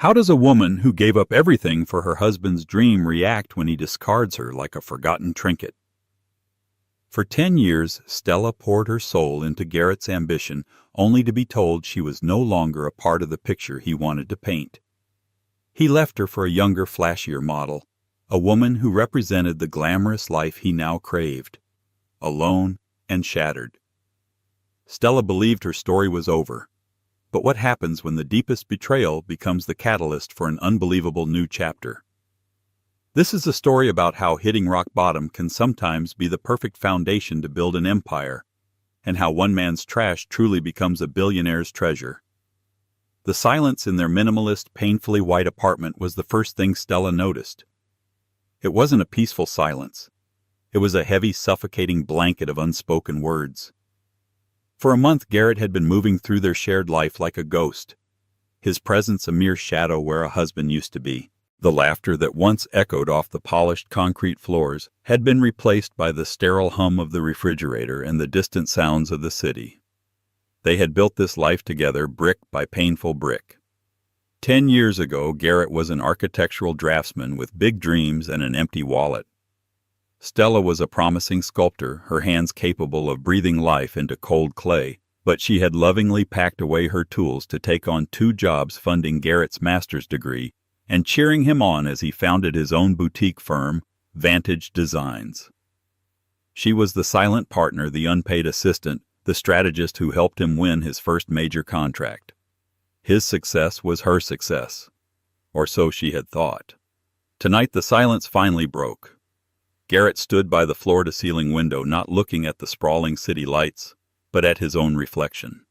How does a woman who gave up everything for her husband's dream react when he discards her like a forgotten trinket? For 10 years, Stella poured her soul into Garrett's ambition, only to be told she was no longer a part of the picture he wanted to paint. He left her for a younger, flashier model, a woman who represented the glamorous life he now craved, alone and shattered. Stella believed her story was over. But what happens when the deepest betrayal becomes the catalyst for an unbelievable new chapter? This is a story about how hitting rock bottom can sometimes be the perfect foundation to build an empire, and how one man's trash truly becomes a billionaire's treasure. The silence in their minimalist, painfully white apartment was the first thing Stella noticed. It wasn't a peaceful silence. It was a heavy, suffocating blanket of unspoken words. For a month, Garrett had been moving through their shared life like a ghost, his presence a mere shadow where a husband used to be. The laughter that once echoed off the polished concrete floors had been replaced by the sterile hum of the refrigerator and the distant sounds of the city. They had built this life together, brick by painful brick. 10 years ago, Garrett was an architectural draftsman with big dreams and an empty wallet. Stella was a promising sculptor, her hands capable of breathing life into cold clay, but she had lovingly packed away her tools to take on 2 jobs funding Garrett's master's degree and cheering him on as he founded his own boutique firm, Vantage Designs. She was the silent partner, the unpaid assistant, the strategist who helped him win his first major contract. His success was her success, or so she had thought. Tonight the silence finally broke. Garrett stood by the floor-to-ceiling window, not looking at the sprawling city lights, but at his own reflection.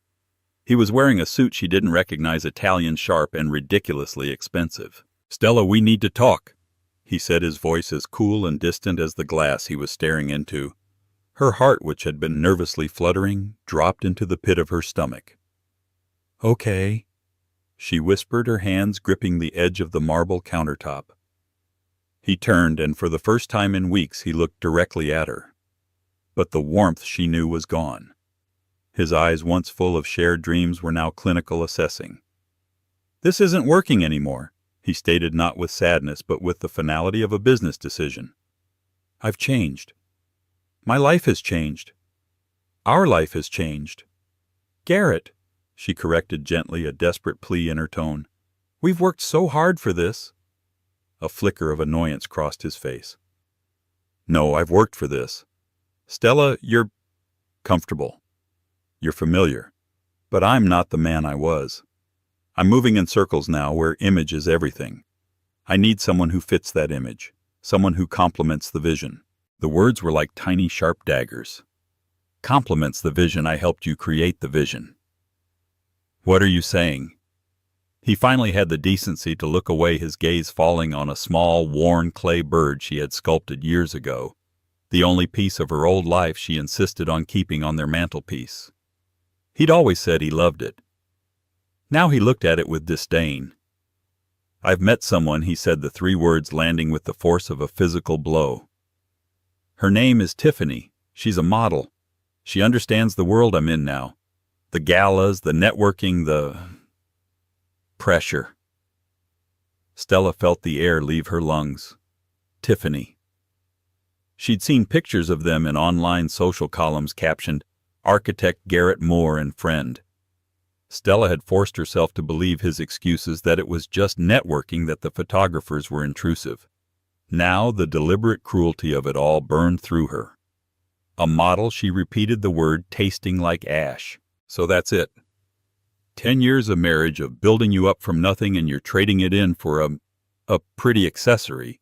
He was wearing a suit she didn't recognize, Italian, sharp, and ridiculously expensive. "Stella, we need to talk," he said, his voice as cool and distant as the glass he was staring into. Her heart, which had been nervously fluttering, dropped into the pit of her stomach. "Okay," she whispered, her hands gripping the edge of the marble countertop. He turned, and for the first time in weeks he looked directly at her. But the warmth she knew was gone. His eyes, once full of shared dreams, were now clinical, assessing. "This isn't working anymore," he stated, not with sadness but with the finality of a business decision. "I've changed. My life has changed. Our life has changed." "Garrett," she corrected gently, a desperate plea in her tone. "We've worked so hard for this." A flicker of annoyance crossed his face. "No, I've worked for this. Stella, you're comfortable. You're familiar. But I'm not the man I was. I'm moving in circles now where image is everything. I need someone who fits that image, someone who complements the vision." The words were like tiny, sharp daggers. "Complements the vision. I helped you create the vision." "What are you saying?" He finally had the decency to look away, his gaze falling on a small, worn clay bird she had sculpted years ago, the only piece of her old life she insisted on keeping on their mantelpiece. He'd always said he loved it. Now he looked at it with disdain. "I've met someone," he said, the 3 words landing with the force of a physical blow. "Her name is Tiffany. She's a model. She understands the world I'm in now. The galas, the networking, the pressure." Stella felt the air leave her lungs. Tiffany. She'd seen pictures of them in online social columns captioned, "Architect Garrett Moore and Friend." Stella had forced herself to believe his excuses that it was just networking, that the photographers were intrusive. Now the deliberate cruelty of it all burned through her. A model, she repeated the word, tasting like ash. "So that's it. 10 years of marriage, of building you up from nothing, and you're trading it in for a pretty accessory.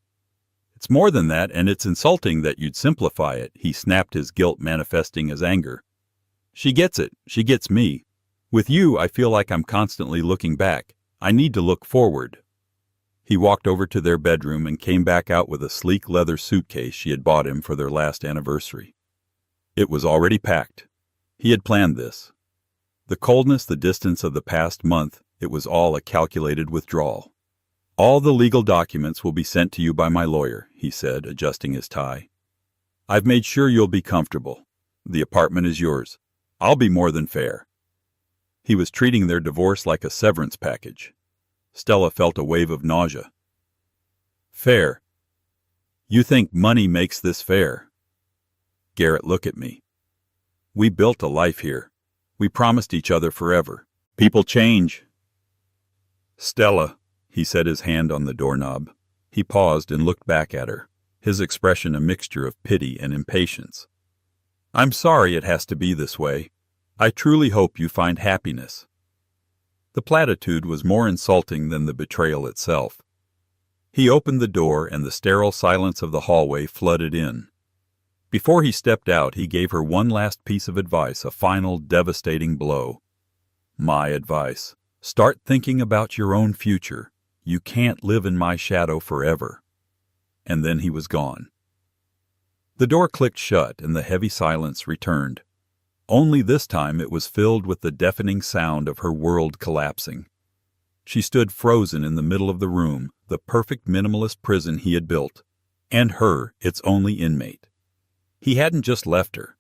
It's more than that, and it's insulting that you'd simplify it," he snapped, his guilt manifesting as anger. "She gets it. She gets me. With you, I feel like I'm constantly looking back. I need to look forward." He walked over to their bedroom and came back out with a sleek leather suitcase she had bought him for their last anniversary. It was already packed. He had planned this. The coldness, the distance of the past month, it was all a calculated withdrawal. "All the legal documents will be sent to you by my lawyer," he said, adjusting his tie. "I've made sure you'll be comfortable. The apartment is yours. I'll be more than fair." He was treating their divorce like a severance package. Stella felt a wave of nausea. Fair. You think money makes this fair? Garrett, look at me. We built a life here. We promised each other forever. People change. Stella, he set his hand on the doorknob. He paused and looked back at her, his expression a mixture of pity and impatience. I'm sorry it has to be this way. I truly hope you find happiness. The platitude was more insulting than the betrayal itself. He opened the door and the sterile silence of the hallway flooded in. Before he stepped out, he gave her one last piece of advice, a final devastating blow. My advice. Start thinking about your own future. You can't live in my shadow forever. And then he was gone. The door clicked shut and the heavy silence returned. Only this time it was filled with the deafening sound of her world collapsing. She stood frozen in the middle of the room, the perfect minimalist prison he had built, and her, its only inmate. He hadn't just left her.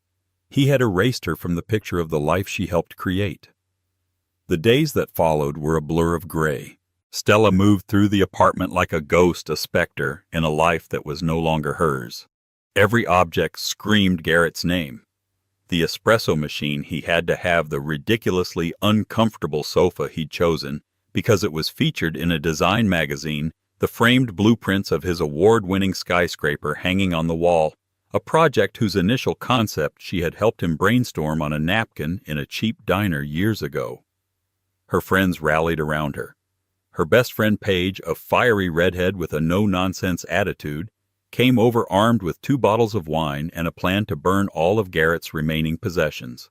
He had erased her from the picture of the life she helped create. The days that followed were a blur of gray. Stella moved through the apartment like a ghost, a specter, in a life that was no longer hers. Every object screamed Garrett's name. The espresso machine he had to have, the ridiculously uncomfortable sofa he'd chosen because it was featured in a design magazine, the framed blueprints of his award-winning skyscraper hanging on the wall, a project whose initial concept she had helped him brainstorm on a napkin in a cheap diner years ago. Her friends rallied around her. Her best friend Paige, a fiery redhead with a no-nonsense attitude, came over armed with 2 bottles of wine and a plan to burn all of Garrett's remaining possessions.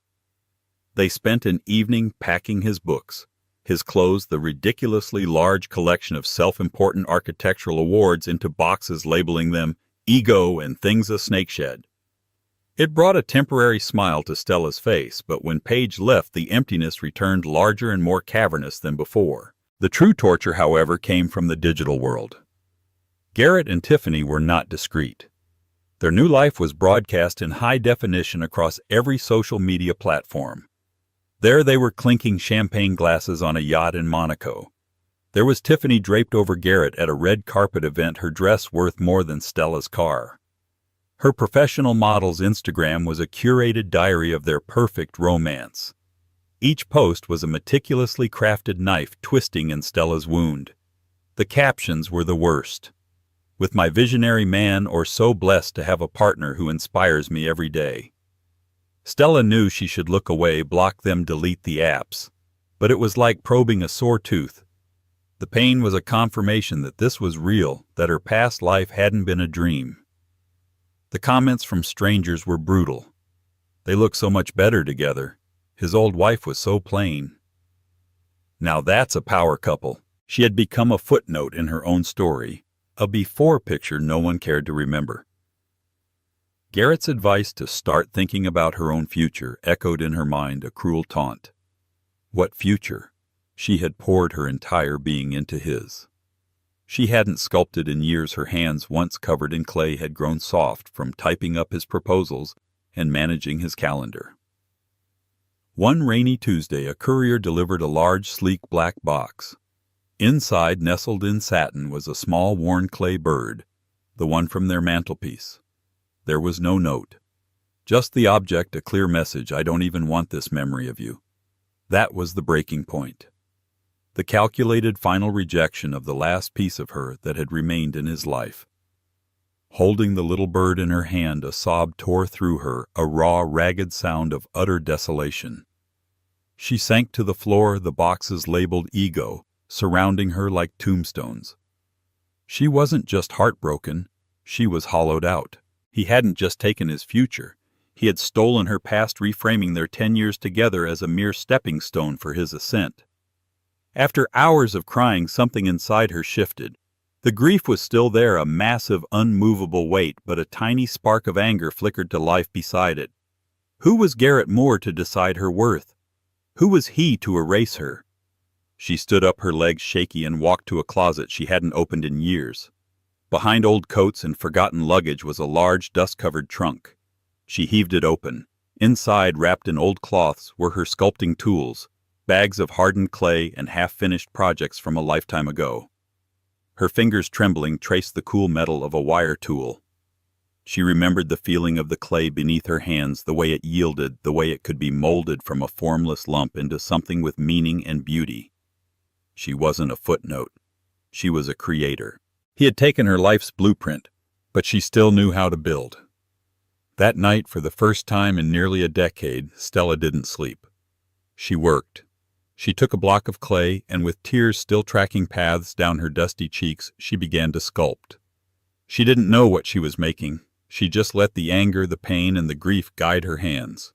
They spent an evening packing his books, his clothes, the ridiculously large collection of self-important architectural awards into boxes labeling them ego and things a snake shed. It brought a temporary smile to Stella's face, but when Paige left, the emptiness returned larger and more cavernous than before. The true torture, however, came from the digital world. Garrett and Tiffany were not discreet. Their new life was broadcast in high definition across every social media platform. There they were clinking champagne glasses on a yacht in Monaco. There was Tiffany draped over Garrett at a red carpet event, her dress worth more than Stella's car. Her professional model's Instagram was a curated diary of their perfect romance. Each post was a meticulously crafted knife twisting in Stella's wound. The captions were the worst. With my visionary man, or so blessed to have a partner who inspires me every day. Stella knew she should look away, block them, delete the apps. But it was like probing a sore tooth. The pain was a confirmation that this was real, that her past life hadn't been a dream. The comments from strangers were brutal. They looked so much better together. His old wife was so plain. Now that's a power couple. She had become a footnote in her own story, a before picture no one cared to remember. Garrett's advice to start thinking about her own future echoed in her mind a cruel taunt. What future? She had poured her entire being into his. She hadn't sculpted in years. Her hands, once covered in clay, had grown soft from typing up his proposals and managing his calendar. One rainy Tuesday, a courier delivered a large, sleek black box. Inside, nestled in satin, was a small, worn clay bird, the one from their mantelpiece. There was no note. Just the object, a clear message: I don't even want this memory of you. That was the breaking point. The calculated final rejection of the last piece of her that had remained in his life. Holding the little bird in her hand, a sob tore through her, a raw, ragged sound of utter desolation. She sank to the floor, the boxes labeled ego, surrounding her like tombstones. She wasn't just heartbroken, she was hollowed out. He hadn't just taken his future. He had stolen her past, reframing their 10 years together as a mere stepping stone for his ascent. After hours of crying, something inside her shifted. The grief was still there, a massive, unmovable weight, but a tiny spark of anger flickered to life beside it. Who was Garrett Moore to decide her worth? Who was he to erase her? She stood up, her legs shaky, and walked to a closet she hadn't opened in years. Behind old coats and forgotten luggage was a large, dust-covered trunk. She heaved it open. Inside, wrapped in old cloths, were her sculpting tools, bags of hardened clay and half-finished projects from a lifetime ago. Her fingers trembling traced the cool metal of a wire tool. She remembered the feeling of the clay beneath her hands, the way it yielded, the way it could be molded from a formless lump into something with meaning and beauty. She wasn't a footnote. She was a creator. He had taken her life's blueprint, but she still knew how to build. That night, for the first time in nearly a decade, Stella didn't sleep. She worked. She took a block of clay, and with tears still tracking paths down her dusty cheeks, she began to sculpt. She didn't know what she was making. She just let the anger, the pain, and the grief guide her hands.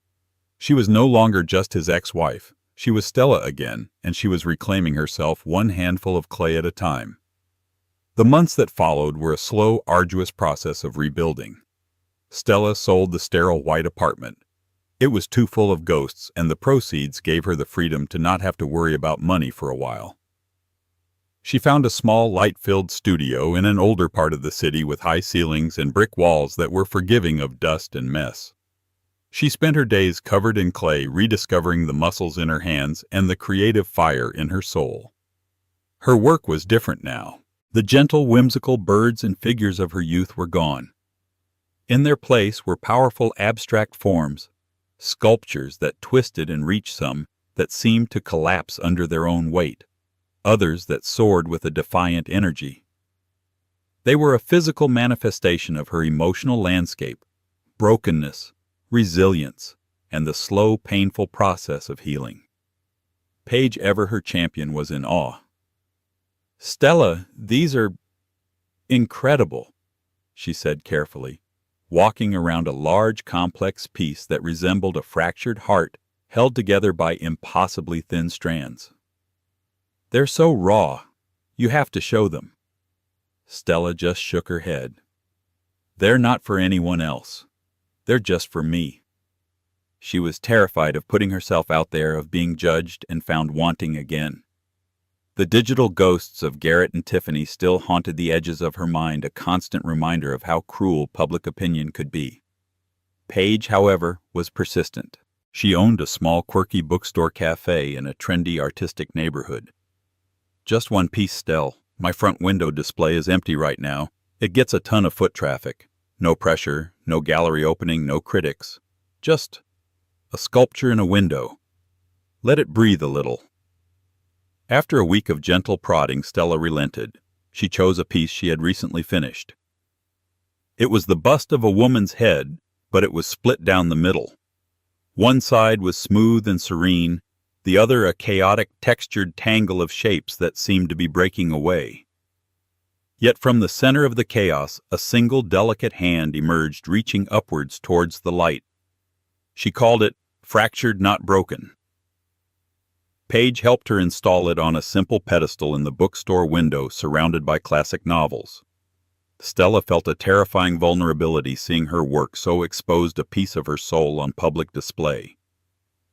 She was no longer just his ex-wife. She was Stella again, and she was reclaiming herself one handful of clay at a time. The months that followed were a slow, arduous process of rebuilding. Stella sold the sterile white apartment. It was too full of ghosts, and the proceeds gave her the freedom to not have to worry about money for a while. She found a small, light-filled studio in an older part of the city with high ceilings and brick walls that were forgiving of dust and mess. She spent her days covered in clay, rediscovering the muscles in her hands and the creative fire in her soul. Her work was different now. The gentle, whimsical birds and figures of her youth were gone. In their place were powerful abstract forms, sculptures that twisted and reached, some that seemed to collapse under their own weight, others that soared with a defiant energy. They were a physical manifestation of her emotional landscape, brokenness, resilience, and the slow, painful process of healing. Paige, ever her champion, was in awe. "Stella, these are incredible," she said carefully, walking around a large, complex piece that resembled a fractured heart held together by impossibly thin strands. "They're so raw. You have to show them." Stella just shook her head. "They're not for anyone else. They're just for me." She was terrified of putting herself out there, of being judged and found wanting again. The digital ghosts of Garrett and Tiffany still haunted the edges of her mind, a constant reminder of how cruel public opinion could be. Paige, however, was persistent. She owned a small, quirky bookstore cafe in a trendy, artistic neighborhood. "Just one piece, Stell. My front window display is empty right now. It gets a ton of foot traffic. No pressure, no gallery opening, no critics. Just a sculpture in a window. Let it breathe a little." After a week of gentle prodding, Stella relented. She chose a piece she had recently finished. It was the bust of a woman's head, but it was split down the middle. One side was smooth and serene, the other a chaotic, textured tangle of shapes that seemed to be breaking away. Yet from the center of the chaos, a single delicate hand emerged, reaching upwards towards the light. She called it "fractured, not broken." Paige helped her install it on a simple pedestal in the bookstore window, surrounded by classic novels. Stella felt a terrifying vulnerability seeing her work so exposed, a piece of her soul on public display.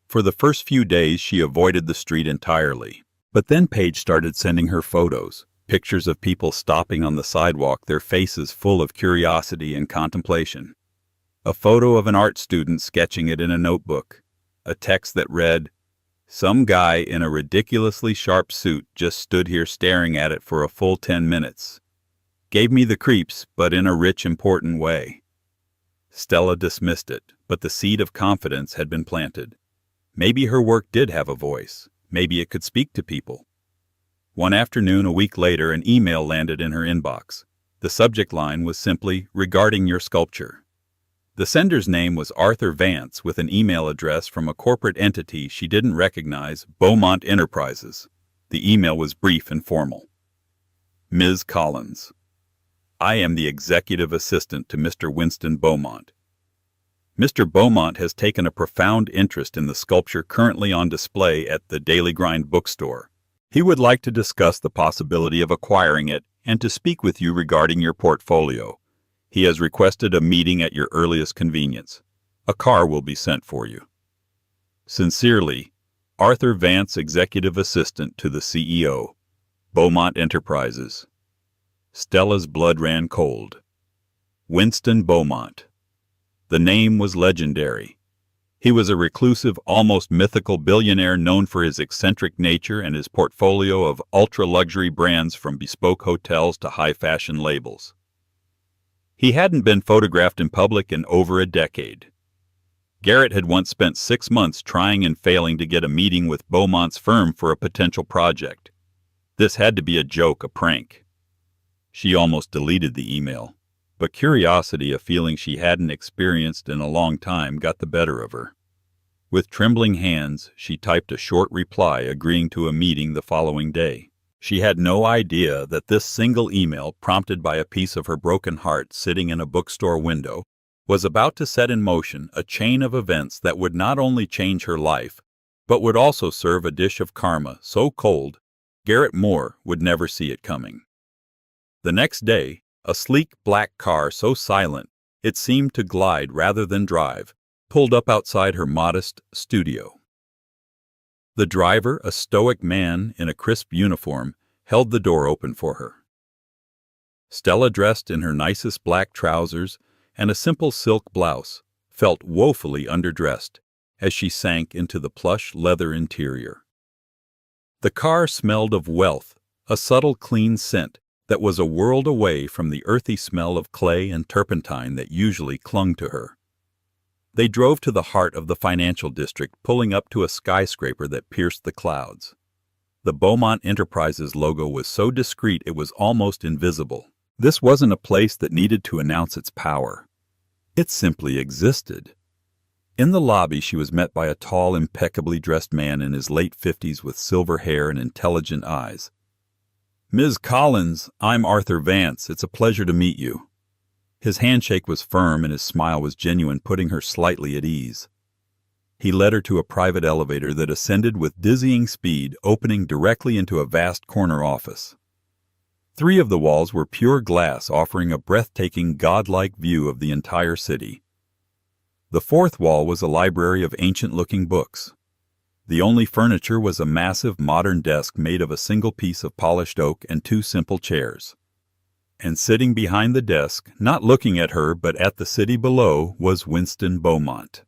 For the first few days, she avoided the street entirely. But then Paige started sending her photos, pictures of people stopping on the sidewalk, their faces full of curiosity and contemplation. A photo of an art student sketching it in a notebook. A text that read, "Some guy in a ridiculously sharp suit just stood here staring at it for a full 10 minutes. Gave me the creeps, but in a rich, important way." Stella dismissed it, but the seed of confidence had been planted. Maybe her work did have a voice. Maybe it could speak to people. One afternoon, a week later, an email landed in her inbox. The subject line was simply, "Regarding your sculpture." The sender's name was Arthur Vance, with an email address from a corporate entity she didn't recognize, Beaumont Enterprises. The email was brief and formal. "Ms. Collins, I am the executive assistant to Mr. Winston Beaumont. Mr. Beaumont has taken a profound interest in the sculpture currently on display at the Daily Grind bookstore. He would like to discuss the possibility of acquiring it and to speak with you regarding your portfolio. He has requested a meeting at your earliest convenience. A car will be sent for you. Sincerely, Arthur Vance, Executive Assistant to the CEO, Beaumont Enterprises." Stella's blood ran cold. Winston Beaumont. The name was legendary. He was a reclusive, almost mythical billionaire known for his eccentric nature and his portfolio of ultra-luxury brands from bespoke hotels to high-fashion labels. He hadn't been photographed in public in over a decade. Garrett had once spent 6 months trying and failing to get a meeting with Beaumont's firm for a potential project. This had to be a joke, a prank. She almost deleted the email, but curiosity, a feeling she hadn't experienced in a long time, got the better of her. With trembling hands, she typed a short reply agreeing to a meeting the following day. She had no idea that this single email, prompted by a piece of her broken heart sitting in a bookstore window, was about to set in motion a chain of events that would not only change her life, but would also serve a dish of karma so cold, Garrett Moore would never see it coming. The next day, a sleek black car so silent it seemed to glide rather than drive, pulled up outside her modest studio. The driver, a stoic man in a crisp uniform, held the door open for her. Stella, dressed in her nicest black trousers and a simple silk blouse, felt woefully underdressed as she sank into the plush leather interior. The car smelled of wealth, a subtle clean scent that was a world away from the earthy smell of clay and turpentine that usually clung to her. They drove to the heart of the financial district, pulling up to a skyscraper that pierced the clouds. The Beaumont Enterprises logo was so discreet it was almost invisible. This wasn't a place that needed to announce its power. It simply existed. In the lobby, she was met by a tall, impeccably dressed man in his late 50s with silver hair and intelligent eyes. "Ms. Collins, I'm Arthur Vance. It's a pleasure to meet you." His handshake was firm and his smile was genuine, putting her slightly at ease. He led her to a private elevator that ascended with dizzying speed, opening directly into a vast corner office. 3 of the walls were pure glass, offering a breathtaking, godlike view of the entire city. The 4th wall was a library of ancient-looking books. The only furniture was a massive modern desk made of a single piece of polished oak and 2 simple chairs. And sitting behind the desk, not looking at her but at the city below, was Winston Beaumont.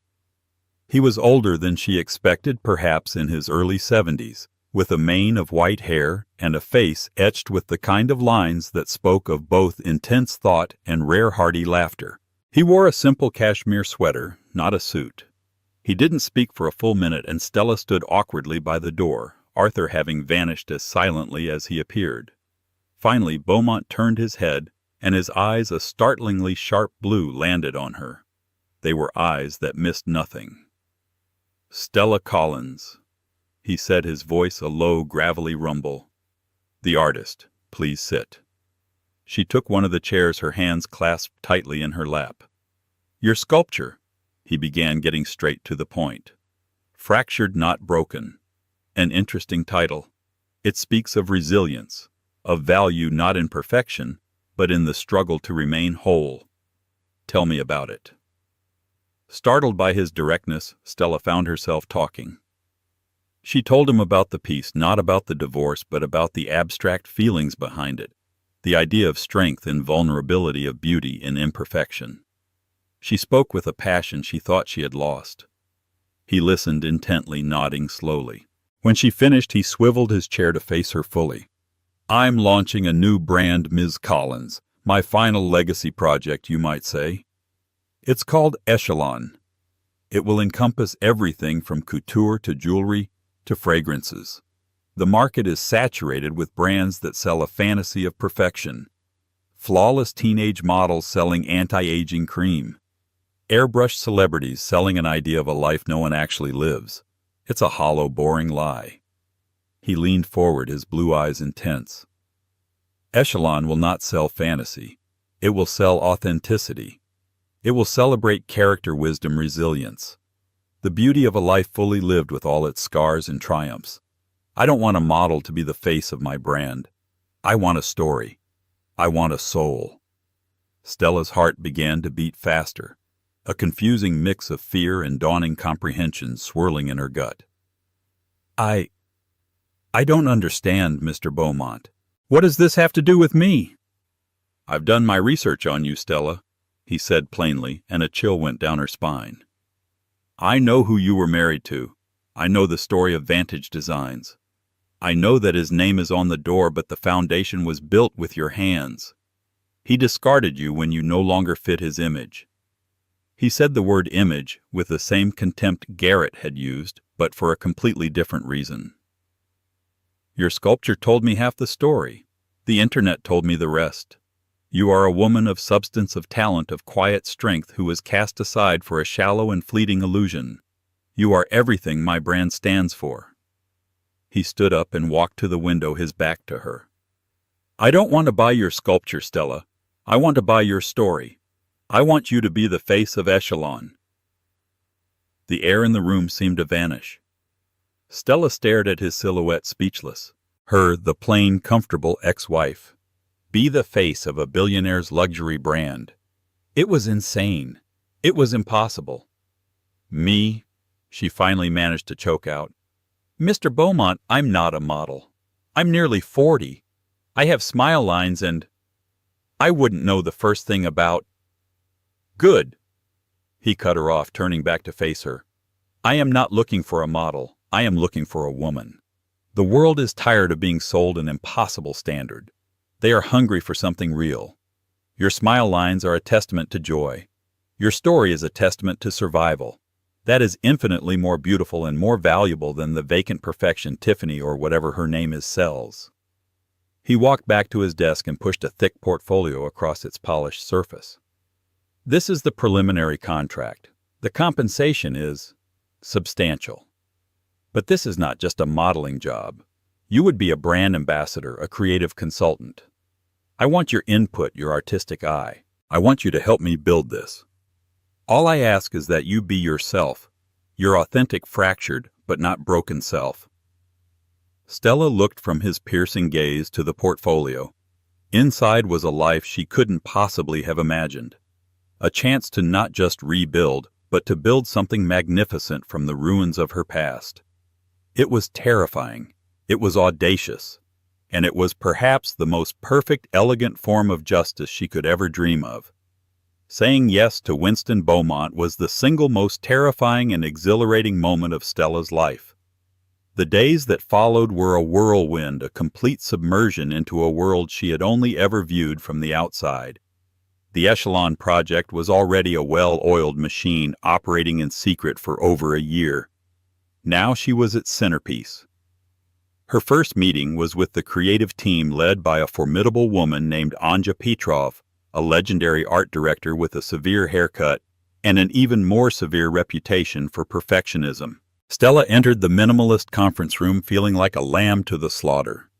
He was older than she expected, perhaps in his early 70s, with a mane of white hair and a face etched with the kind of lines that spoke of both intense thought and rare hearty laughter. He wore a simple cashmere sweater, not a suit. He didn't speak for a full minute, and Stella stood awkwardly by the door, Arthur having vanished as silently as he appeared. Finally, Beaumont turned his head, and his eyes, a startlingly sharp blue, landed on her. They were eyes that missed nothing. "Stella Collins," he said, his voice a low, gravelly rumble. "The artist. Please sit." She took one of the chairs, her hands clasped tightly in her lap. "Your sculpture," he began, getting straight to the point. "Fractured, Not Broken. An interesting title. It speaks of resilience, of value not in perfection, but in the struggle to remain whole. Tell me about it." Startled by his directness, Stella found herself talking. She told him about the piece, not about the divorce, but about the abstract feelings behind it, the idea of strength in vulnerability, of beauty in imperfection. She spoke with a passion she thought she had lost. He listened intently, nodding slowly. When she finished, he swiveled his chair to face her fully. "I'm launching a new brand, Ms. Collins, my final legacy project, you might say. It's called Echelon. It will encompass everything from couture to jewelry to fragrances. The market is saturated with brands that sell a fantasy of perfection. Flawless teenage models selling anti-aging cream. Airbrushed celebrities selling an idea of a life no one actually lives. It's a hollow, boring lie." He leaned forward, his blue eyes intense. "Echelon will not sell fantasy. It will sell authenticity. It will celebrate character, wisdom, resilience. The beauty of a life fully lived with all its scars and triumphs. I don't want a model to be the face of my brand. I want a story. I want a soul." Stella's heart began to beat faster, a confusing mix of fear and dawning comprehension swirling in her gut. I don't understand, Mr. Beaumont. What does this have to do with me?" "I've done my research on you, Stella," he said plainly, and a chill went down her spine. I know who you were married to. I know the story of Vantage Designs. I know that his name is on the door, but the foundation was built with your hands. He discarded you when you no longer fit his image. He said the word image with the same contempt Garrett had used, but for a completely different reason. Your sculpture told me half the story. The internet told me the rest. You are a woman of substance, of talent, of quiet strength who was cast aside for a shallow and fleeting illusion. You are everything my brand stands for. He stood up and walked to the window, his back to her. I don't want to buy your sculpture, Stella. I want to buy your story. I want you to be the face of Echelon. The air in the room seemed to vanish. Stella stared at his silhouette, speechless. Her, the plain, comfortable ex-wife. Be the face of a billionaire's luxury brand. It was insane. It was impossible. Me, she finally managed to choke out. Mr. Beaumont, I'm not a model. I'm nearly 40. I have smile lines and I wouldn't know the first thing about. Good. He cut her off, turning back to face her. I am not looking for a model. I am looking for a woman. The world is tired of being sold an impossible standard. They are hungry for something real. Your smile lines are a testament to joy. Your story is a testament to survival. That is infinitely more beautiful and more valuable than the vacant perfection Tiffany or whatever her name is sells. He walked back to his desk and pushed a thick portfolio across its polished surface. This is the preliminary contract. The compensation is substantial. But this is not just a modeling job. You would be a brand ambassador, a creative consultant. I want your input, your artistic eye. I want you to help me build this. All I ask is that you be yourself, your authentic, fractured, but not broken self. Stella looked from his piercing gaze to the portfolio. Inside was a life she couldn't possibly have imagined. A chance to not just rebuild, but to build something magnificent from the ruins of her past. It was terrifying. It was audacious. And it was perhaps the most perfect, elegant form of justice she could ever dream of. Saying yes to Winston Beaumont was the single most terrifying and exhilarating moment of Stella's life. The days that followed were a whirlwind, a complete submersion into a world she had only ever viewed from the outside. The Echelon project was already a well-oiled machine operating in secret for over a year. Now she was its centerpiece. Her first meeting was with the creative team led by a formidable woman named Anja Petrov, a legendary art director with a severe haircut and an even more severe reputation for perfectionism. Stella entered the minimalist conference room feeling like a lamb to the slaughter.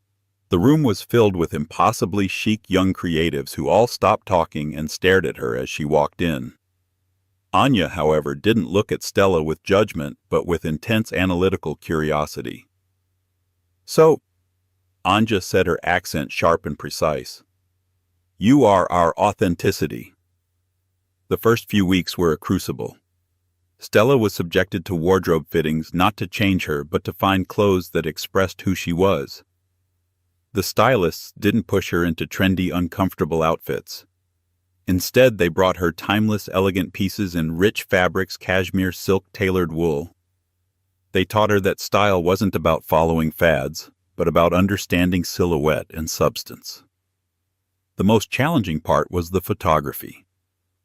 The room was filled with impossibly chic young creatives who all stopped talking and stared at her as she walked in. Anja, however, didn't look at Stella with judgment, but with intense analytical curiosity. So, Anja said, her accent sharp and precise, you are our authenticity. The first few weeks were a crucible. Stella was subjected to wardrobe fittings not to change her, but to find clothes that expressed who she was. The stylists didn't push her into trendy, uncomfortable outfits. Instead, they brought her timeless, elegant pieces in rich fabrics, cashmere, silk, tailored wool. They taught her that style wasn't about following fads, but about understanding silhouette and substance. The most challenging part was the photography.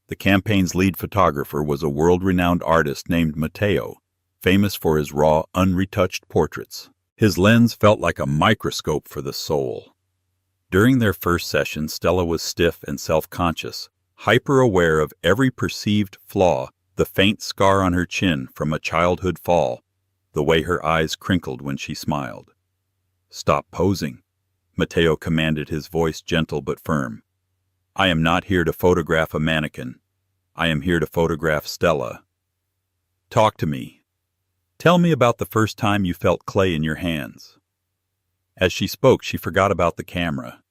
The campaign's lead photographer was a world-renowned artist named Matteo, famous for his raw, unretouched portraits. His lens felt like a microscope for the soul. During their first session, Stella was stiff and self-conscious, hyper-aware of every perceived flaw, the faint scar on her chin from a childhood fall, the way her eyes crinkled when she smiled. Stop posing, Matteo commanded, his voice gentle but firm. I am not here to photograph a mannequin. I am here to photograph Stella. Talk to me. Tell me about the first time you felt clay in your hands. As she spoke, she forgot about the camera.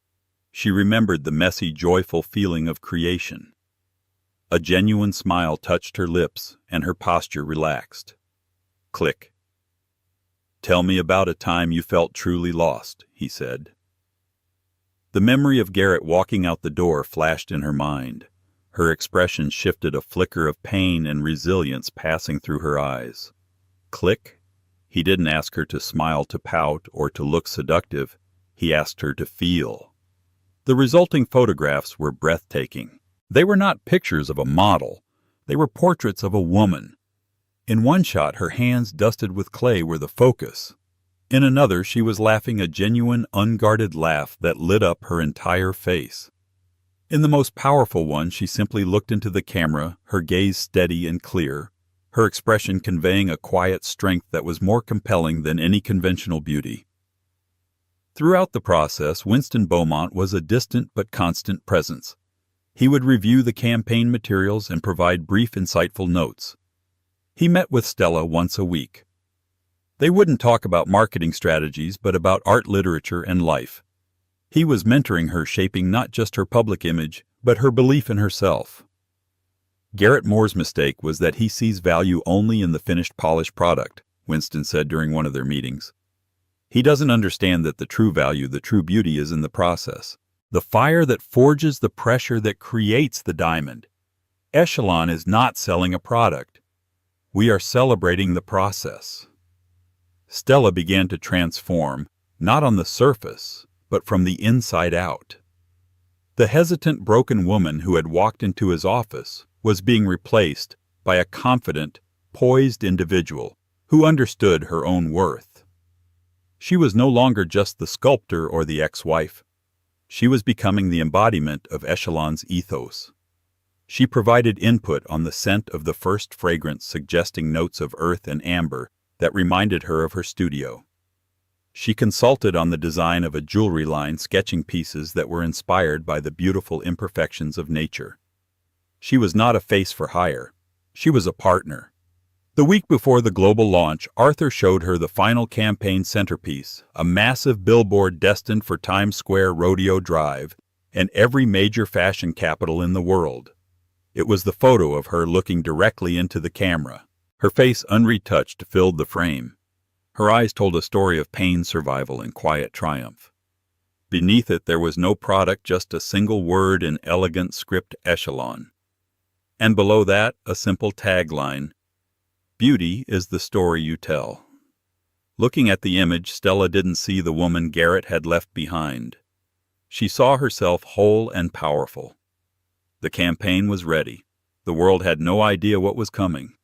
She remembered the messy, joyful feeling of creation. A genuine smile touched her lips, and her posture relaxed. Click. Tell me about a time you felt truly lost, he said. The memory of Garrett walking out the door flashed in her mind. Her expression shifted, a flicker of pain and resilience passing through her eyes. Click. He didn't ask her to smile, to pout, or to look seductive. He asked her to feel. The resulting photographs were breathtaking. They were not pictures of a model. They were portraits of a woman. In one shot, her hands dusted with clay were the focus. In another, she was laughing a genuine, unguarded laugh that lit up her entire face. In the most powerful one, she simply looked into the camera, her gaze steady and clear, her expression conveying a quiet strength that was more compelling than any conventional beauty. Throughout the process, Winston Beaumont was a distant but constant presence. He would review the campaign materials and provide brief, insightful notes. He met with Stella once a week. They wouldn't talk about marketing strategies, but about art, literature, and life. He was mentoring her, shaping not just her public image, but her belief in herself. Garrett Moore's mistake was that he sees value only in the finished, polished product, Winston said during one of their meetings. He doesn't understand that the true value, the true beauty is in the process. The fire that forges, the pressure that creates the diamond. Echelon is not selling a product. We are celebrating the process. Stella began to transform, not on the surface, but from the inside out. The hesitant, broken woman who had walked into his office was being replaced by a confident, poised individual who understood her own worth. She was no longer just the sculptor or the ex-wife. She was becoming the embodiment of Echelon's ethos. She provided input on the scent of the first fragrance, suggesting notes of earth and amber that reminded her of her studio. She consulted on the design of a jewelry line, sketching pieces that were inspired by the beautiful imperfections of nature. She was not a face for hire. She was a partner. The week before the global launch, Arthur showed her the final campaign centerpiece, a massive billboard destined for Times Square, Rodeo Drive, and every major fashion capital in the world. It was the photo of her looking directly into the camera. Her face, unretouched, filled the frame. Her eyes told a story of pain, survival, and quiet triumph. Beneath it, there was no product, just a single word in elegant script: Echelon. And below that, a simple tagline: "Beauty is the story you tell." Looking at the image, Stella didn't see the woman Garrett had left behind. She saw herself whole and powerful. The campaign was ready. The world had no idea what was coming.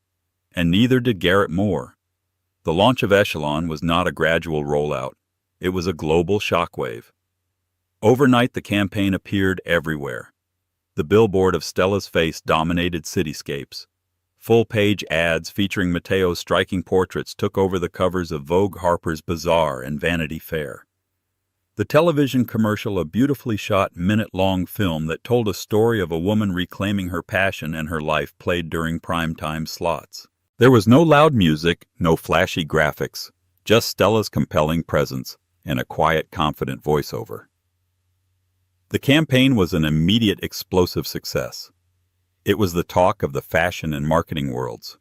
And neither did Garrett Moore. The launch of Echelon was not a gradual rollout. It was a global shockwave. Overnight, the campaign appeared everywhere. The billboard of Stella's face dominated cityscapes. Full-page ads featuring Mateo's striking portraits took over the covers of Vogue, Harper's Bazaar, and Vanity Fair. The television commercial, a beautifully shot minute-long film that told a story of a woman reclaiming her passion and her life, played during primetime slots. There was no loud music, no flashy graphics, just Stella's compelling presence and a quiet, confident voiceover. The campaign was an immediate, explosive success. It was the talk of the fashion and marketing worlds.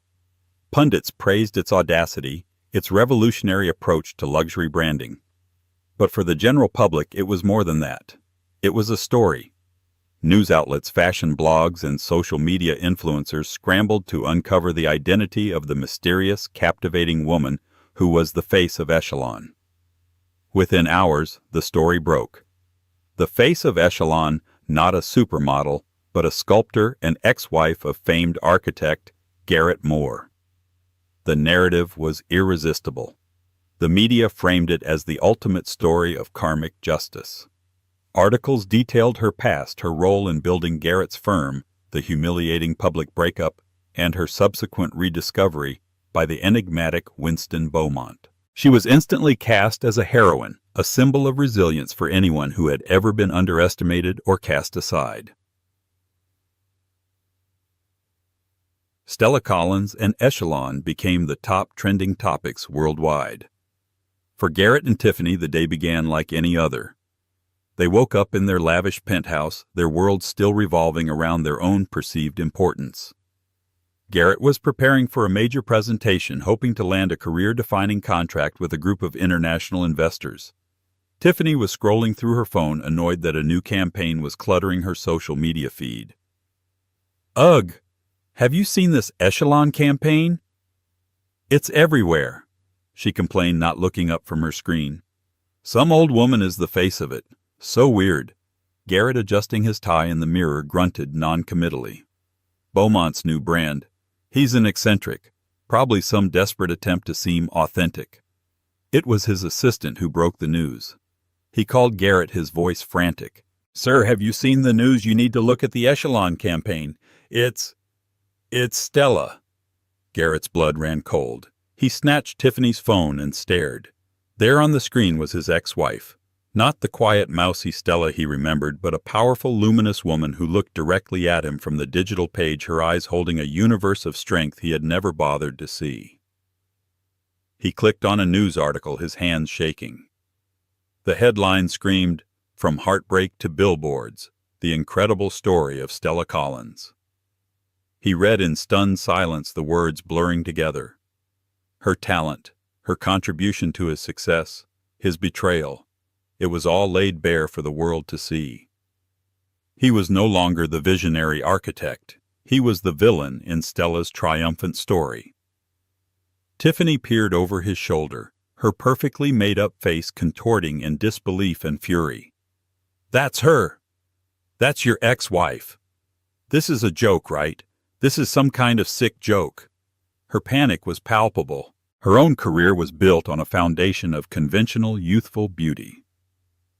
Pundits praised its audacity, its revolutionary approach to luxury branding. But for the general public, it was more than that. It was a story. News outlets, fashion blogs, and social media influencers scrambled to uncover the identity of the mysterious, captivating woman who was the face of Echelon. Within hours, the story broke. The face of Echelon, not a supermodel, but a sculptor and ex-wife of famed architect Garrett Moore. The narrative was irresistible. The media framed it as the ultimate story of karmic justice. Articles detailed her past, her role in building Garrett's firm, the humiliating public breakup, and her subsequent rediscovery by the enigmatic Winston Beaumont. She was instantly cast as a heroine, a symbol of resilience for anyone who had ever been underestimated or cast aside. Stella Collins and Echelon became the top trending topics worldwide. For Garrett and Tiffany, the day began like any other. They woke up in their lavish penthouse, their world still revolving around their own perceived importance. Garrett was preparing for a major presentation, hoping to land a career-defining contract with a group of international investors. Tiffany was scrolling through her phone, annoyed that a new campaign was cluttering her social media feed. Ugh! Have you seen this echelon campaign? It's everywhere, she complained, not looking up from her screen. Some old woman is the face of it. So weird. Garrett, adjusting his tie in the mirror, grunted noncommittally. Beaumont's new brand. He's an eccentric. Probably some desperate attempt to seem authentic. It was his assistant who broke the news. He called Garrett, his voice frantic. Sir, have you seen the news? You need to look at the echelon campaign. It's Stella. Garrett's blood ran cold. He snatched Tiffany's phone and stared. There on the screen was his ex-wife. Not the quiet, mousy Stella he remembered, but a powerful, luminous woman who looked directly at him from the digital page, her eyes holding a universe of strength he had never bothered to see. He clicked on a news article, his hands shaking. The headline screamed, "From Heartbreak to Billboards, the incredible story of Stella Collins." He read in stunned silence, the words blurring together. Her talent, her contribution to his success, his betrayal. It was all laid bare for the world to see. He was no longer the visionary architect. He was the villain in Stella's triumphant story. Tiffany peered over his shoulder, her perfectly made-up face contorting in disbelief and fury. That's her. That's your ex-wife. This is a joke, right? This is some kind of sick joke. Her panic was palpable. Her own career was built on a foundation of conventional, youthful beauty.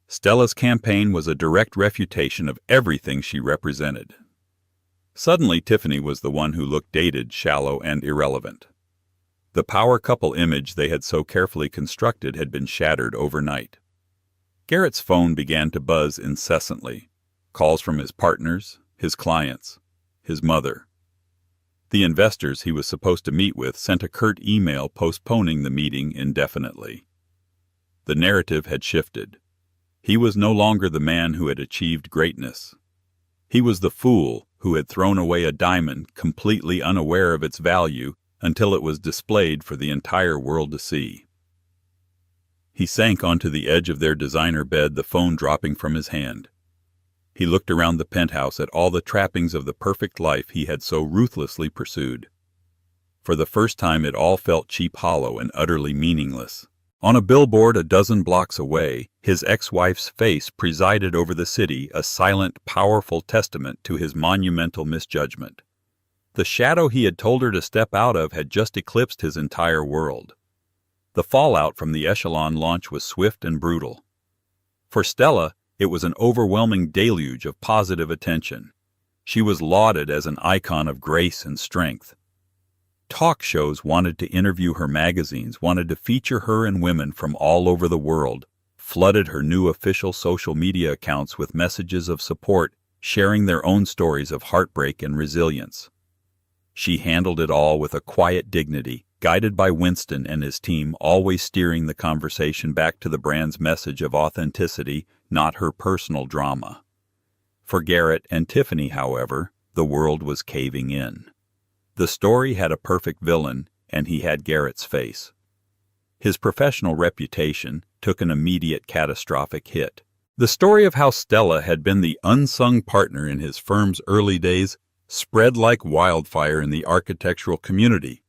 Stella's campaign was a direct refutation of everything she represented. Suddenly, Tiffany was the one who looked dated, shallow, and irrelevant. The power couple image they had so carefully constructed had been shattered overnight. Garrett's phone began to buzz incessantly. Calls from his partners, his clients, his mother. The investors he was supposed to meet with sent a curt email postponing the meeting indefinitely. The narrative had shifted. He was no longer the man who had achieved greatness. He was the fool who had thrown away a diamond, completely unaware of its value, until it was displayed for the entire world to see. He sank onto the edge of their designer bed, the phone dropping from his hand. He looked around the penthouse at all the trappings of the perfect life he had so ruthlessly pursued. For the first time it all felt cheap, hollow, and utterly meaningless. On a billboard a dozen blocks away, his ex-wife's face presided over the city, a silent, powerful testament to his monumental misjudgment. The shadow he had told her to step out of had just eclipsed his entire world. The fallout from the echelon launch was swift and brutal. For Stella, it was an overwhelming deluge of positive attention. She was lauded as an icon of grace and strength. Talk shows wanted to interview her, magazines wanted to feature her, and women from all over the world flooded her new official social media accounts with messages of support, sharing their own stories of heartbreak and resilience. She handled it all with a quiet dignity, guided by Winston and his team, always steering the conversation back to the brand's message of authenticity, not her personal drama. For Garrett and Tiffany, however, the world was caving in. The story had a perfect villain, and he had Garrett's face. His professional reputation took an immediate catastrophic hit. The story of how Stella had been the unsung partner in his firm's early days spread like wildfire in the architectural community.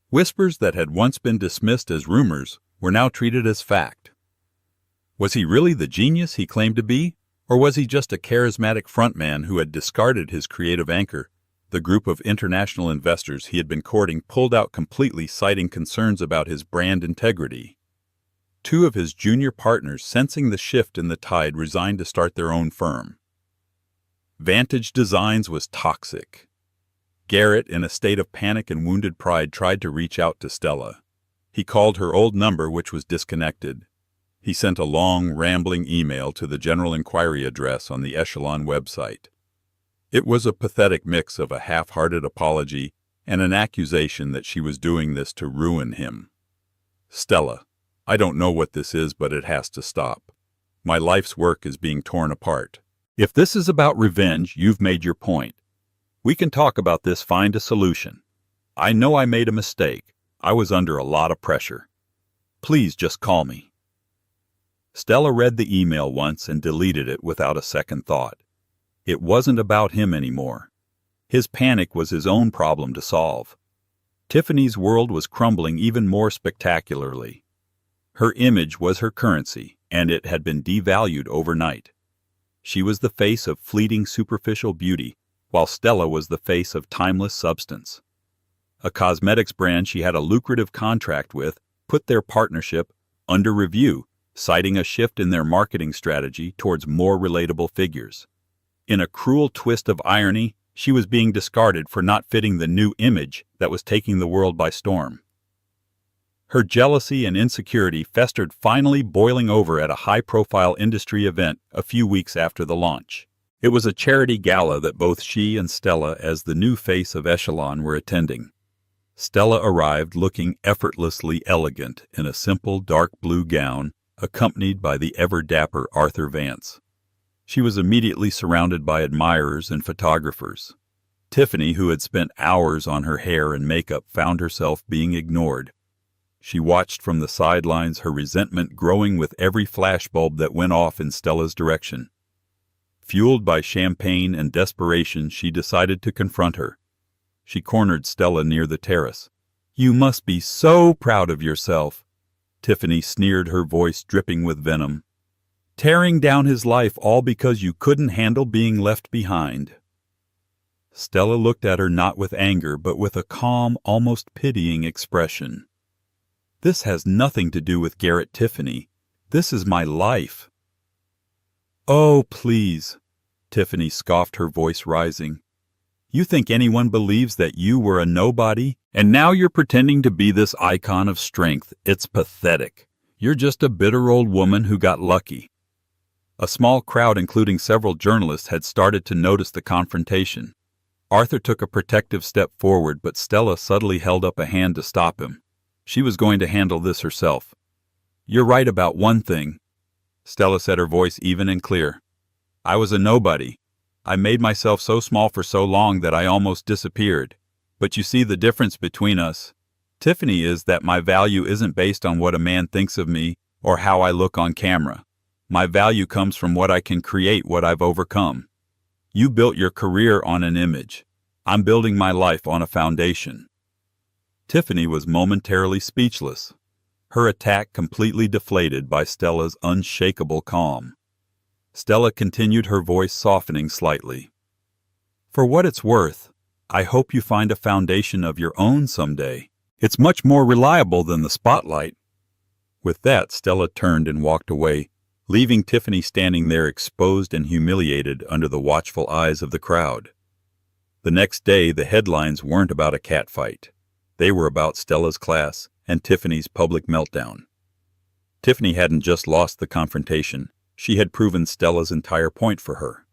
Whispers that had once been dismissed as rumors were now treated as fact. Was he really the genius he claimed to be, or was he just a charismatic frontman who had discarded his creative anchor? The group of international investors he had been courting pulled out completely, citing concerns about his brand integrity. Two of his junior partners, sensing the shift in the tide, resigned to start their own firm. Vantage Designs was toxic. Garrett, in a state of panic and wounded pride, tried to reach out to Stella. He called her old number, which was disconnected. He sent a long, rambling email to the general inquiry address on the Echelon website. It was a pathetic mix of a half-hearted apology and an accusation that she was doing this to ruin him. Stella, I don't know what this is, but it has to stop. My life's work is being torn apart. If this is about revenge, you've made your point. We can talk about this, find a solution. I know I made a mistake. I was under a lot of pressure. Please just call me. Stella read the email once and deleted it without a second thought. It wasn't about him anymore. His panic was his own problem to solve. Tiffany's world was crumbling even more spectacularly. Her image was her currency, and it had been devalued overnight. She was the face of fleeting superficial beauty, while Stella was the face of timeless substance. A cosmetics brand she had a lucrative contract with put their partnership under review, citing a shift in their marketing strategy towards more relatable figures. In a cruel twist of irony, she was being discarded for not fitting the new image that was taking the world by storm. Her jealousy and insecurity festered, finally boiling over at a high-profile industry event a few weeks after the launch. It was a charity gala that both she and Stella, as the new face of Echelon, were attending. Stella arrived looking effortlessly elegant in a simple dark blue gown, accompanied by the ever-dapper Arthur Vance. She was immediately surrounded by admirers and photographers. Tiffany, who had spent hours on her hair and makeup, found herself being ignored. She watched from the sidelines, her resentment growing with every flashbulb that went off in Stella's direction. Fueled by champagne and desperation, she decided to confront her. She cornered Stella near the terrace. "You must be so proud of yourself," Tiffany sneered, her voice dripping with venom. "Tearing down his life all because you couldn't handle being left behind." Stella looked at her not with anger, but with a calm, almost pitying expression. "This has nothing to do with Garrett, Tiffany. This is my life." "Oh, please," Tiffany scoffed, her voice rising. "You think anyone believes that you were a nobody, and now you're pretending to be this icon of strength? It's pathetic. You're just a bitter old woman who got lucky." A small crowd, including several journalists, had started to notice the confrontation. Arthur took a protective step forward, but Stella subtly held up a hand to stop him. She was going to handle this herself. "You're right about one thing," Stella said, her voice even and clear. "I was a nobody. I made myself so small for so long that I almost disappeared. But you see, the difference between us, Tiffany, is that my value isn't based on what a man thinks of me or how I look on camera. My value comes from what I can create, what I've overcome. You built your career on an image. I'm building my life on a foundation." Tiffany was momentarily speechless, her attack completely deflated by Stella's unshakable calm. Stella continued, her voice softening slightly. "For what it's worth, I hope you find a foundation of your own someday. It's much more reliable than the spotlight." With that, Stella turned and walked away, leaving Tiffany standing there exposed and humiliated under the watchful eyes of the crowd. The next day, the headlines weren't about a catfight. They were about Stella's class and Tiffany's public meltdown. Tiffany hadn't just lost the confrontation. She had proven Stella's entire point for her.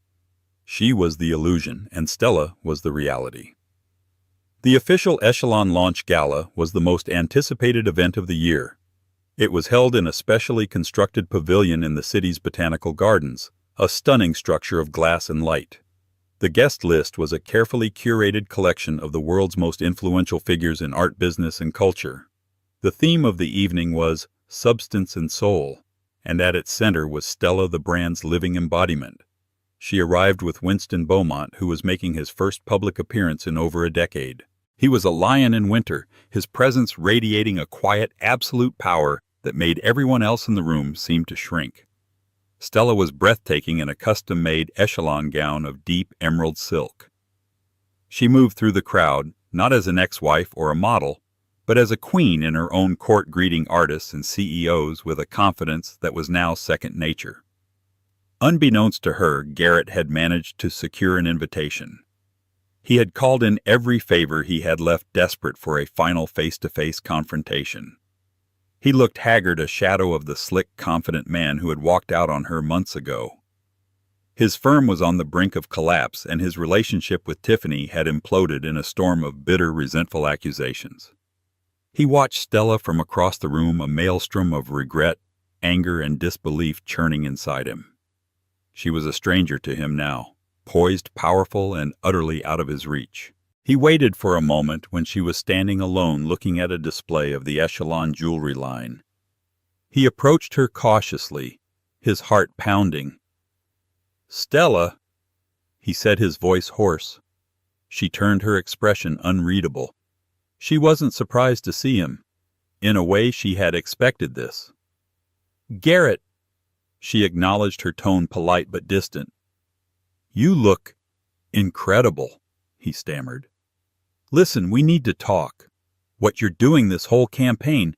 She was the illusion, and Stella was the reality. The official Echelon launch gala was the most anticipated event of the year. It was held in a specially constructed pavilion in the city's botanical gardens, a stunning structure of glass and light. The guest list was a carefully curated collection of the world's most influential figures in art, business, and culture. The theme of the evening was substance and soul, and at its center was Stella, the brand's living embodiment. She arrived with Winston Beaumont, who was making his first public appearance in over a decade. He was a lion in winter, his presence radiating a quiet, absolute power that made everyone else in the room seem to shrink. Stella was breathtaking in a custom-made Echelon gown of deep emerald silk. She moved through the crowd, not as an ex-wife or a model, but as a queen in her own court, greeting artists and CEOs with a confidence that was now second nature. Unbeknownst to her, Garrett had managed to secure an invitation. He had called in every favor he had, left desperate for a final face-to-face confrontation. He looked haggard, a shadow of the slick, confident man who had walked out on her months ago. His firm was on the brink of collapse, and his relationship with Tiffany had imploded in a storm of bitter, resentful accusations. He watched Stella from across the room, a maelstrom of regret, anger, and disbelief churning inside him. She was a stranger to him now, poised, powerful, and utterly out of his reach. He waited for a moment when she was standing alone looking at a display of the Echelon jewelry line. He approached her cautiously, his heart pounding. "Stella," he said, his voice hoarse. She turned her expression unreadable. She wasn't surprised to see him. In a way, she had expected this. "Garrett," she acknowledged, her tone polite but distant. "You look incredible," he stammered. "Listen, we need to talk. What you're doing this whole campaign,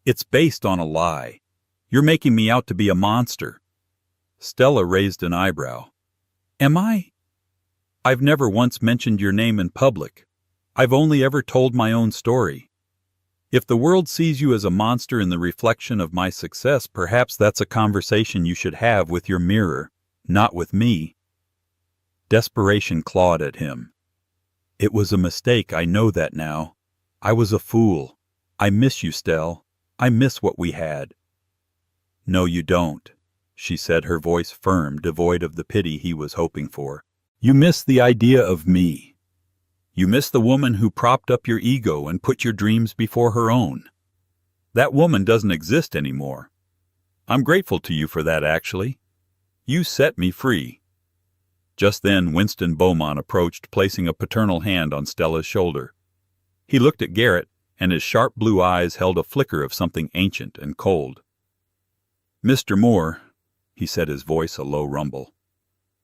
it's based on a lie. You're making me out to be a monster." Stella raised an eyebrow. "Am I? I've never once mentioned your name in public. I've only ever told my own story. If the world sees you as a monster in the reflection of my success, perhaps that's a conversation you should have with your mirror, not with me." Desperation clawed at him. "It was a mistake, I know that now. I was a fool. I miss you, Stell. I miss what we had." "No, you don't," she said, her voice firm, devoid of the pity he was hoping for. "You miss the idea of me. You miss the woman who propped up your ego and put your dreams before her own. That woman doesn't exist anymore. I'm grateful to you for that, actually. You set me free." Just then, Winston Beaumont approached, placing a paternal hand on Stella's shoulder. He looked at Garrett, and his sharp blue eyes held a flicker of something ancient and cold. "Mr. Moore," he said, his voice a low rumble,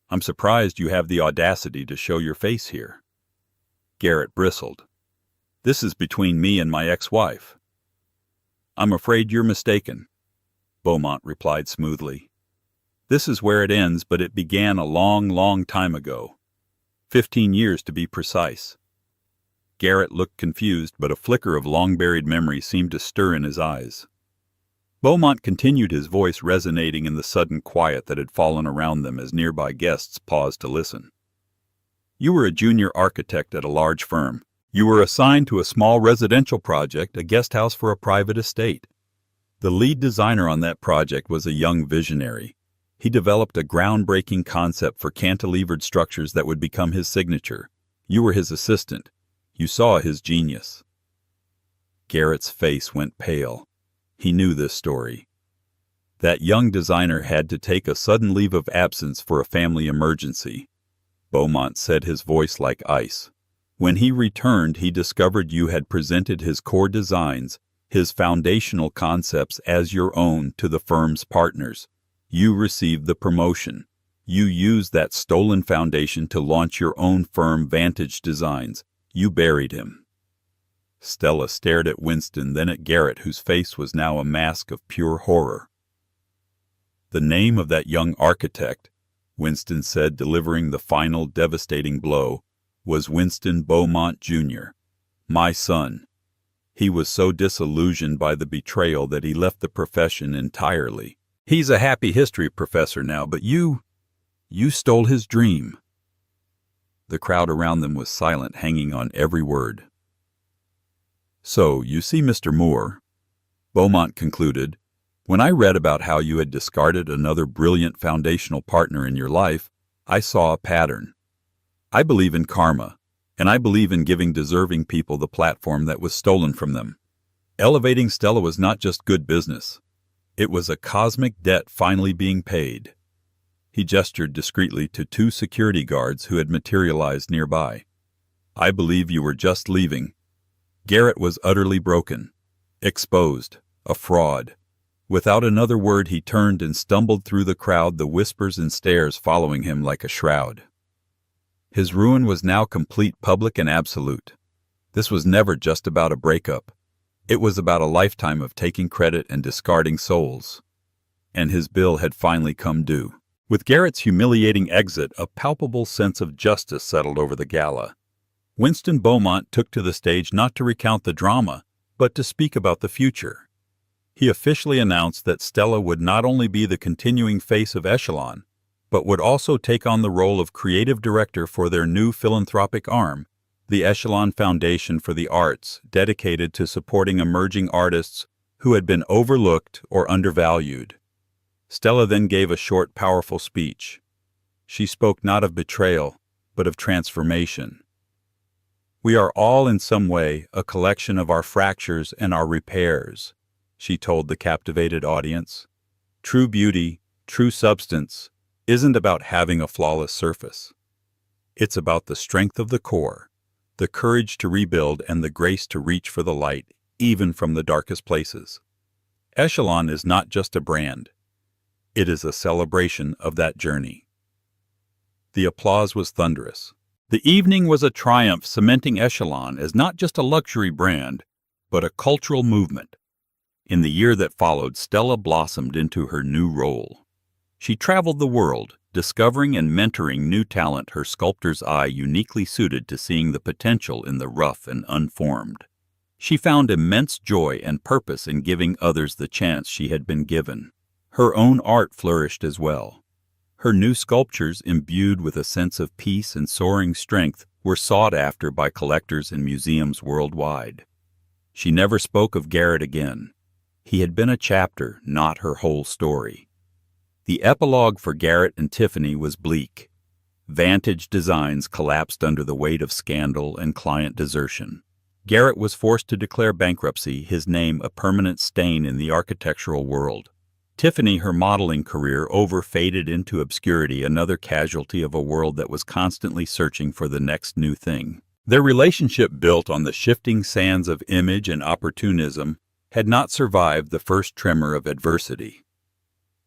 "I'm surprised you have the audacity to show your face here." Garrett bristled. "This is between me and my ex-wife." "I'm afraid you're mistaken," Beaumont replied smoothly. "This is where it ends, but it began a long, long time ago. 15 years to be precise." Garrett looked confused, but a flicker of long-buried memory seemed to stir in his eyes. Beaumont continued, his voice resonating in the sudden quiet that had fallen around them as nearby guests paused to listen. "You were a junior architect at a large firm. You were assigned to a small residential project, a guest house for a private estate. The lead designer on that project was a young visionary. He developed a groundbreaking concept for cantilevered structures that would become his signature. You were his assistant. You saw his genius." Garrett's face went pale. He knew this story. That young designer had to take a sudden leave of absence for a family emergency. Beaumont said, his voice like ice. "When he returned, he discovered you had presented his core designs, his foundational concepts as your own, to the firm's partners. You received the promotion. You used that stolen foundation to launch your own firm, Vantage Designs. You buried him." Stella stared at Winston, then at Garrett, whose face was now a mask of pure horror. "The name of that young architect," Winston said, delivering the final devastating blow, "was Winston Beaumont, Jr., my son. He was so disillusioned by the betrayal that he left the profession entirely. He's a happy history professor now, but you stole his dream." The crowd around them was silent, hanging on every word. "So, you see, Mr. Moore," Beaumont concluded, "when I read about how you had discarded another brilliant foundational partner in your life, I saw a pattern. I believe in karma, and I believe in giving deserving people the platform that was stolen from them. Elevating Stella was not just good business. It was a cosmic debt finally being paid." He gestured discreetly to 2 security guards who had materialized nearby. "I believe you were just leaving." Garrett was utterly broken, exposed, a fraud. Without another word, he turned and stumbled through the crowd, the whispers and stares following him like a shroud. His ruin was now complete, public, and absolute. This was never just about a breakup. It was about a lifetime of taking credit and discarding souls. And his bill had finally come due. With Garrett's humiliating exit, a palpable sense of justice settled over the gala. Winston Beaumont took to the stage not to recount the drama, but to speak about the future. He officially announced that Stella would not only be the continuing face of Echelon, but would also take on the role of creative director for their new philanthropic arm, the Echelon Foundation for the Arts, dedicated to supporting emerging artists who had been overlooked or undervalued. Stella then gave a short, powerful speech. She spoke not of betrayal, but of transformation. "We are all in some way a collection of our fractures and our repairs," she told the captivated audience. "True beauty, true substance, isn't about having a flawless surface. It's about the strength of the core, the courage to rebuild, and the grace to reach for the light, even from the darkest places. Echelon is not just a brand. It is a celebration of that journey. The applause was thunderous. The evening was a triumph, cementing Echelon as not just a luxury brand, but a cultural movement. In the year that followed, Stella blossomed into her new role. She traveled the world, discovering and mentoring new talent, her sculptor's eye uniquely suited to seeing the potential in the rough and unformed. She found immense joy and purpose in giving others the chance she had been given. Her own art flourished as well. Her new sculptures, imbued with a sense of peace and soaring strength, were sought after by collectors and museums worldwide. She never spoke of Garrett again. He had been a chapter, not her whole story. The epilogue for Garrett and Tiffany was bleak. Vantage Designs collapsed under the weight of scandal and client desertion. Garrett was forced to declare bankruptcy, his name a permanent stain in the architectural world. Tiffany, her modeling career over, faded into obscurity, another casualty of a world that was constantly searching for the next new thing. Their relationship, built on the shifting sands of image and opportunism, had not survived the first tremor of adversity.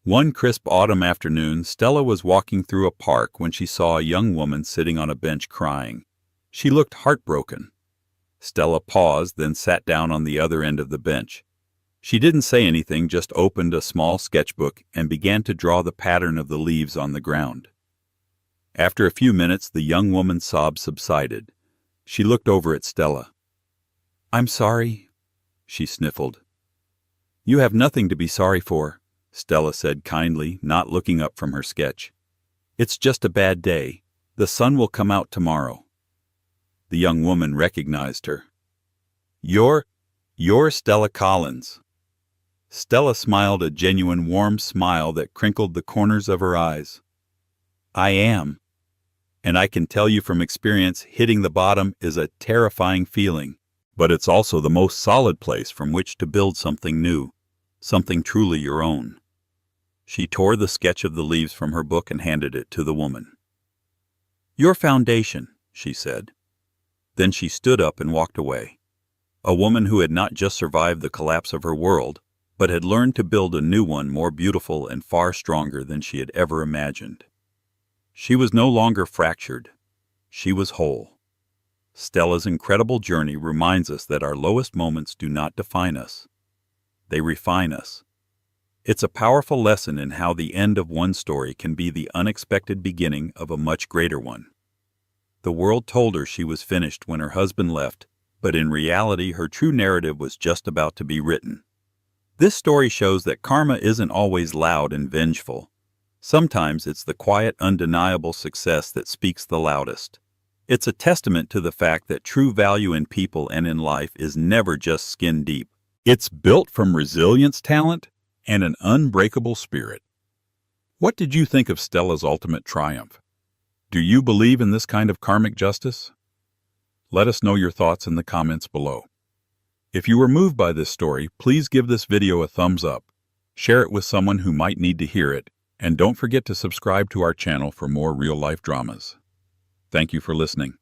One crisp autumn afternoon, Stella was walking through a park when she saw a young woman sitting on a bench crying. She looked heartbroken. Stella paused, then sat down on the other end of the bench. She didn't say anything, just opened a small sketchbook and began to draw the pattern of the leaves on the ground. After a few minutes, the young woman's sobs subsided. She looked over at Stella. "I'm sorry," she sniffled. "You have nothing to be sorry for," Stella said kindly, not looking up from her sketch. "It's just a bad day. The sun will come out tomorrow." The young woman recognized her. You're Stella Collins." Stella smiled, a genuine warm smile that crinkled the corners of her eyes. "I am. And I can tell you from experience, hitting the bottom is a terrifying feeling, but it's also the most solid place from which to build something new, something truly your own." She tore the sketch of the leaves from her book and handed it to the woman. "Your foundation," she said. Then she stood up and walked away. A woman who had not just survived the collapse of her world, but had learned to build a new one more beautiful and far stronger than she had ever imagined. She was no longer fractured. She was whole. Stella's incredible journey reminds us that our lowest moments do not define us. They refine us. It's a powerful lesson in how the end of one story can be the unexpected beginning of a much greater one. The world told her she was finished when her husband left, but in reality her true narrative was just about to be written. This story shows that karma isn't always loud and vengeful. Sometimes it's the quiet, undeniable success that speaks the loudest. It's a testament to the fact that true value in people and in life is never just skin deep. It's built from resilience, talent, and an unbreakable spirit. What did you think of Stella's ultimate triumph? Do you believe in this kind of karmic justice? Let us know your thoughts in the comments below. If you were moved by this story, please give this video a thumbs up, share it with someone who might need to hear it, and don't forget to subscribe to our channel for more real-life dramas. Thank you for listening.